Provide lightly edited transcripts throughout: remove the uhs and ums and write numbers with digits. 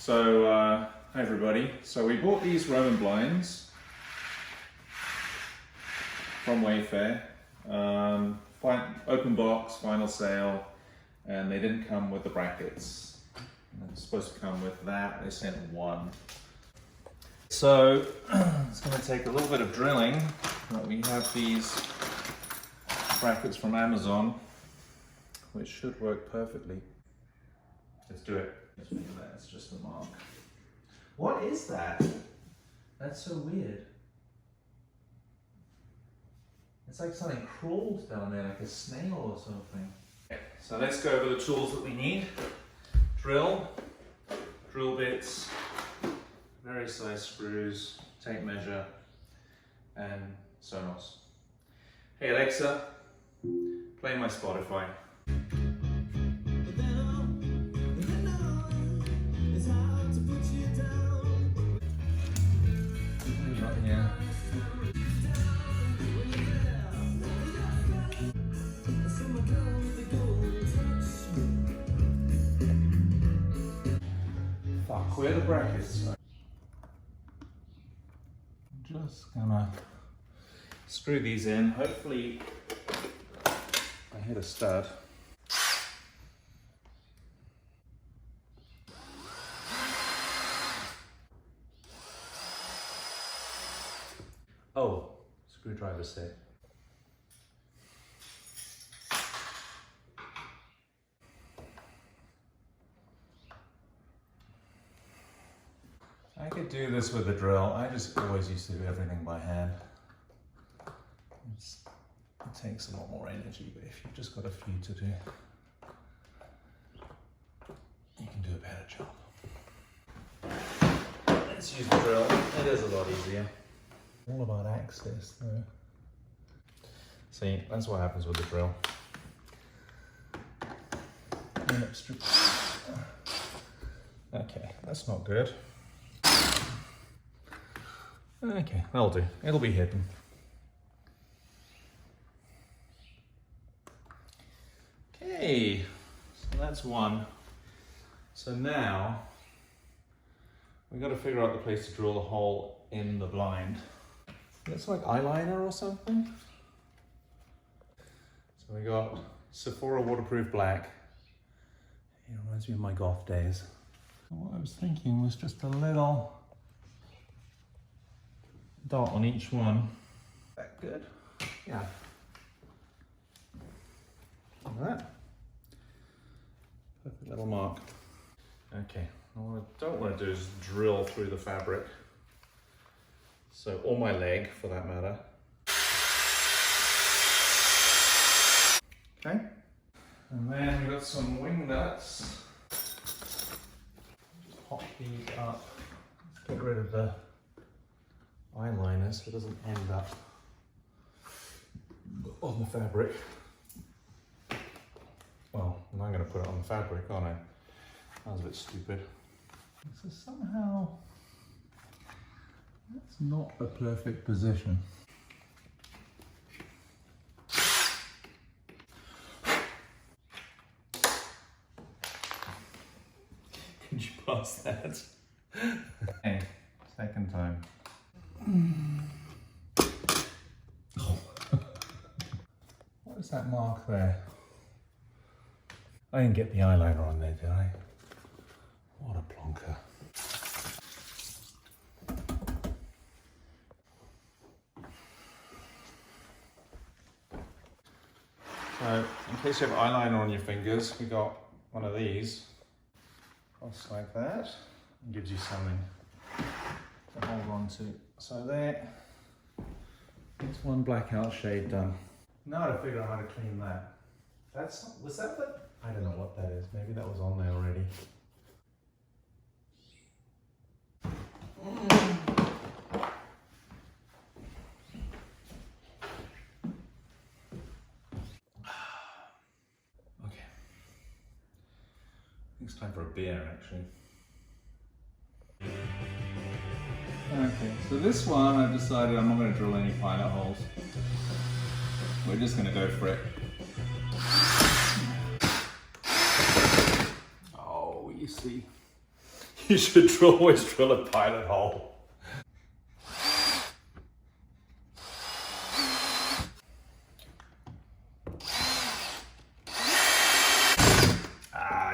So, hi everybody. So we bought these Roman blinds from Wayfair. Open box, final sale, and they didn't come with the brackets. They're supposed to come with that. They sent one. So it's going to take a little bit of drilling, but we have these brackets from Amazon, which should work perfectly. Let's do it. Let's figure that. It's just a mark. What is that? That's so weird. It's like something crawled down there, like a snail or something. So let's go over the tools that we need. Drill bits, various size screws, tape measure, and Sonos. Hey Alexa, play my Spotify. Yeah. Fuck, where are the brackets? I'm just gonna screw these in. Hopefully I hit a stud. Oh, screwdriver set. I could do this with a drill. I just always used to do everything by hand. It takes a lot more energy, but if you've just got a few to do, you can do a better job. Let's use the drill. It is a lot easier. All about access though. See, that's what happens with the drill. Okay, that's not good. Okay, that'll do. It'll be hidden. Okay, so that's one. So now we've got to figure out the place to drill the hole in the blind. It's like eyeliner or something. So we got Sephora waterproof black. It reminds me of my golf days. What I was thinking was just a little dot on each one. That good? Yeah. Like that. Perfect little mark. Okay, what I don't want to do is drill through the fabric. So, or my leg for that matter. Okay. And then we've got some wing nuts. Just pop these up. Let's get rid of the eyeliner so it doesn't end up on the fabric. Well, I'm not going to put it on the fabric, aren't I? That was a bit stupid. So somehow that's not a perfect position. Could you pass that? Okay, second time. Oh. What is that mark there? I didn't get the eyeliner on there, did I? What a plonker. So, in case you have eyeliner on your fingers, we got one of these. Just like that. It gives you something to hold on to. So there, there's one blackout shade done. Now to figure out how to clean that. Was that the? I don't know what that is. Maybe that was on there already. Okay. I think it's time for a beer, actually. Okay, so this one I've decided I'm not going to drill any pilot holes. We're just going to go for it. Oh, you see, You should always drill a pilot hole.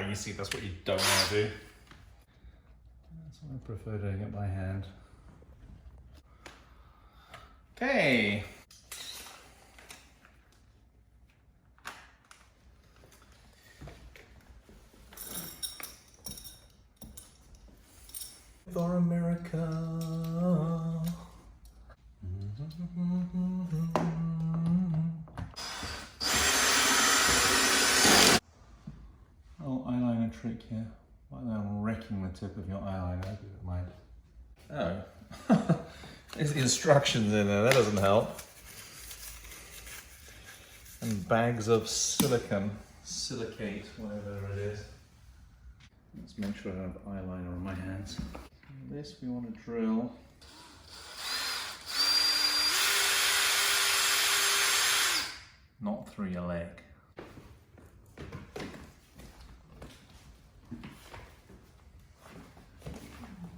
You see, that's what you don't want to do. That's what I prefer doing it by hand. Okay. For America. Oh, eyeliner trick here. While I'm wrecking the tip of your eyeliner, I hope you don't mind. Oh. There's the instructions in there, that doesn't help. And bags of silicate, whatever it is. Let's make sure I have eyeliner on my hands. This we want to drill. Not through your leg.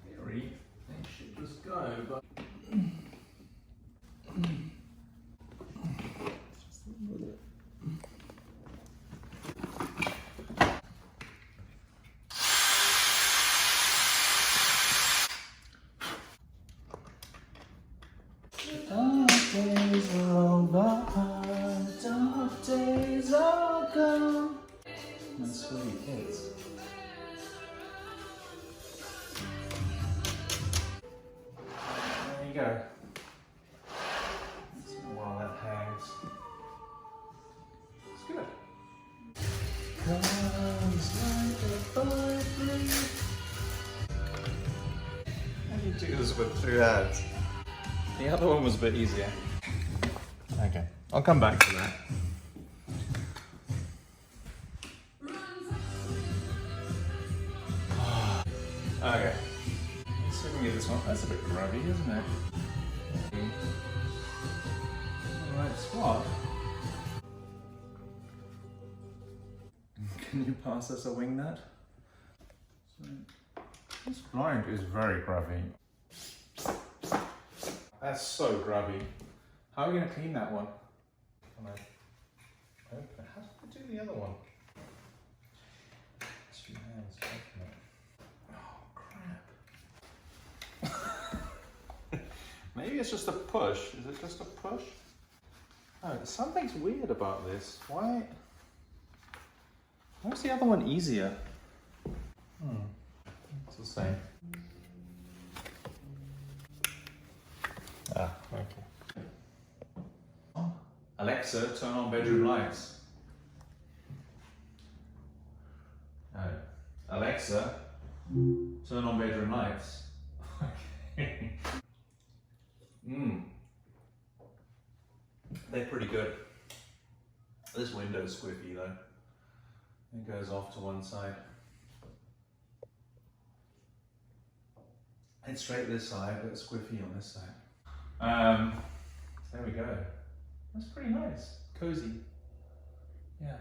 Theory, they should just go, but just a little bit. Dark days are over, dark days are gone. That's sweet kids. There you go. Let's see while that hangs. It's good. Comes like a bird leaf. How do you do this with 2 hands? The other one was a bit easier. Okay, I'll come back to that. Okay, let's see if we can get this one. That's a bit grubby, isn't it? Alright, spot. Can you pass us a wing nut? So, this blind is very grubby. That's so grubby. How are we going to clean that one? Can I open it? How do I do the other one? 2 hands, open it. Oh, crap. Maybe it's just a push. Is it just a push? Oh, something's weird about this. Why is the other one easier? It's the same. Ah, okay. Oh, Alexa, turn on bedroom lights. No. Alexa, turn on bedroom lights. Okay. They're pretty good. This window's squiffy though. It goes off to one side. It's straight this side, but squiffy on this side. There we go. That's pretty nice. Cozy. Yeah.